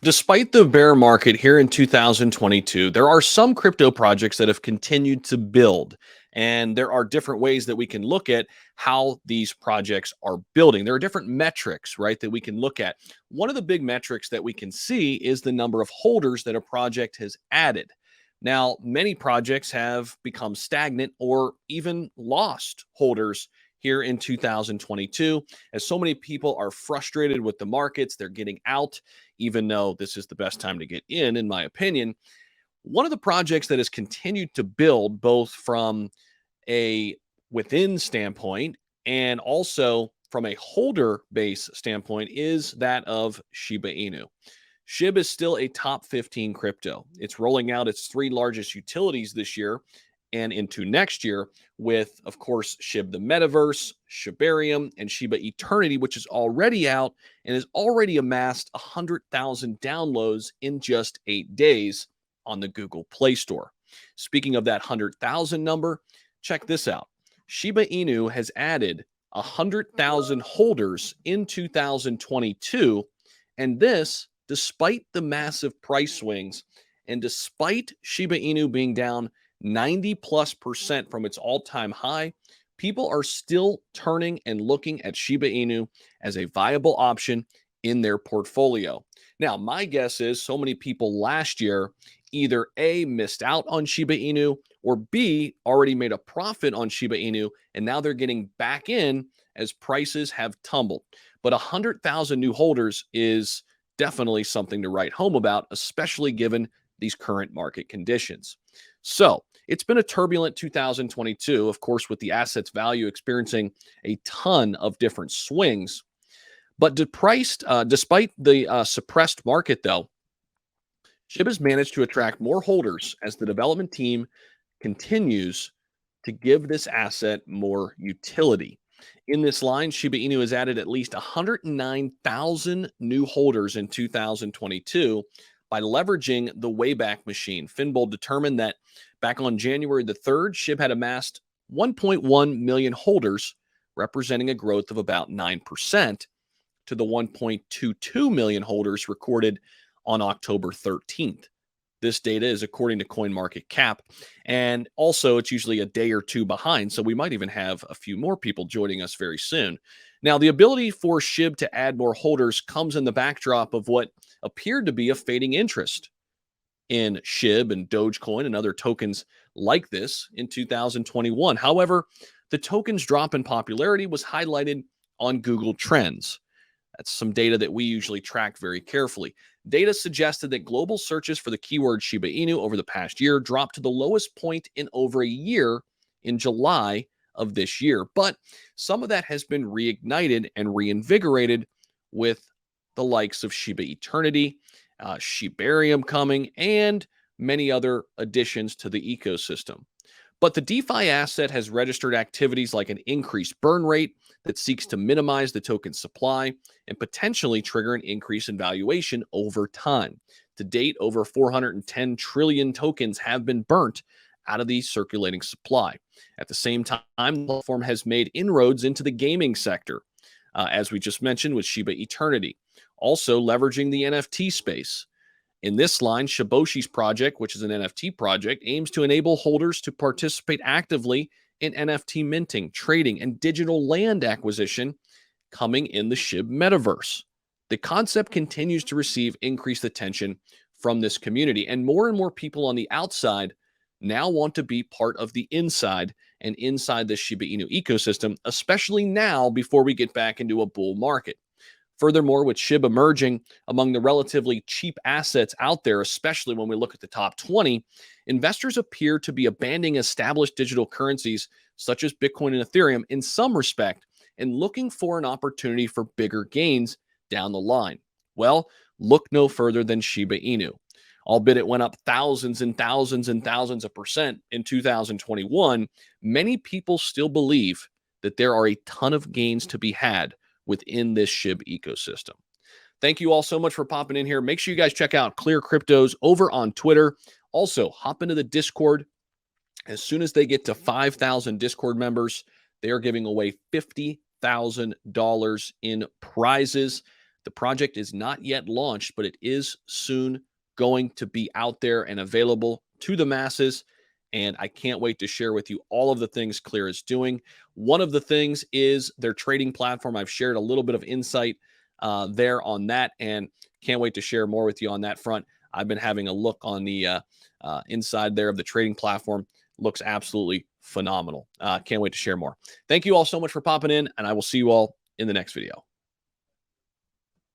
Despite the bear market here in 2022, there are some crypto projects that have continued to build. And there are different ways that we can look at how these projects are building. There are different metrics, right, that we can look at. One of the big metrics that we can see is the number of holders that a project has added. Now, many projects have become stagnant or even lost holders here in 2022, as so many people are frustrated with the markets. They're getting out even though this is the best time to get in my opinion. One of the projects that has continued to build both from a within standpoint and also from a holder base standpoint is that of Shiba Inu. SHIB is still a top 15 crypto. It's rolling out its three largest utilities this year and into next year with, of course, SHIB the Metaverse, Shibarium, and Shiba Eternity, which is already out and has already amassed 100,000 downloads in just 8 days on the Google Play Store. Speaking of that 100,000 number, check this out. Shiba Inu has added 100,000 holders in 2022, and this despite the massive price swings and despite Shiba Inu being down 90+% from its all-time high, people are still turning and looking at Shiba Inu as a viable option in their portfolio. Now, my guess is so many people last year either A, missed out on Shiba Inu, or B, already made a profit on Shiba Inu, and now they're getting back in as prices have tumbled. But 100,000 new holders is definitely something to write home about, especially given these current market conditions. So it's been a turbulent 2022, of course, with the asset's value experiencing a ton of different swings. But despite the suppressed market, though, SHIB has managed to attract more holders as the development team continues to give this asset more utility. In this line, Shiba Inu has added at least 109,000 new holders in 2022 by leveraging the Wayback Machine. Finbold determined that back on January the 3rd, SHIB had amassed 1.1 million holders, representing a growth of about 9% to the 1.22 million holders recorded on October 13th. This data is according to CoinMarketCap, and also it's usually a day or two behind, so we might even have a few more people joining us very soon. Now, the ability for SHIB to add more holders comes in the backdrop of what appeared to be a fading interest in SHIB and Dogecoin and other tokens like this in 2021. However, the token's drop in popularity was highlighted on Google Trends. That's some data that we usually track very carefully. Data suggested that global searches for the keyword Shiba Inu over the past year dropped to the lowest point in over a year in July of this year. But some of that has been reignited and reinvigorated with the likes of Shiba Eternity, Shibarium coming, and many other additions to the ecosystem. But the DeFi asset has registered activities like an increased burn rate that seeks to minimize the token supply and potentially trigger an increase in valuation over time. To date, over 410 trillion tokens have been burnt out of the circulating supply. At the same time, the platform has made inroads into the gaming sector, as we just mentioned with Shiba Eternity, also leveraging the NFT space. In this line, Shiboshi's project, which is an NFT project, aims to enable holders to participate actively in NFT minting, trading, and digital land acquisition coming in the SHIB metaverse. The concept continues to receive increased attention from this community, and more people on the outside now want to be part of the inside and inside the Shiba Inu ecosystem, especially now before we get back into a bull market. Furthermore, with SHIB emerging among the relatively cheap assets out there, especially when we look at the top 20, investors appear to be abandoning established digital currencies such as Bitcoin and Ethereum in some respect and looking for an opportunity for bigger gains down the line. Well, look no further than Shiba Inu. Albeit it went up thousands and thousands and thousands of percent in 2021, many people still believe that there are a ton of gains to be had within this SHIB ecosystem. Thank you all so much for popping in here. Make sure you guys check out ClearCryptos over on Twitter. Also, hop into the Discord. As soon as they get to 5,000 Discord members, they are giving away $50,000 in prizes. The project is not yet launched, but it is soon going to be out there and available to the masses. And I can't wait to share with you all of the things Clear is doing. One of the things is their trading platform. I've shared a little bit of insight there on that, and can't wait to share more with you on that front. I've been having a look on the inside there of the trading platform. Looks absolutely phenomenal. Can't wait to share more. Thank you all so much for popping in, and I will see you all in the next video.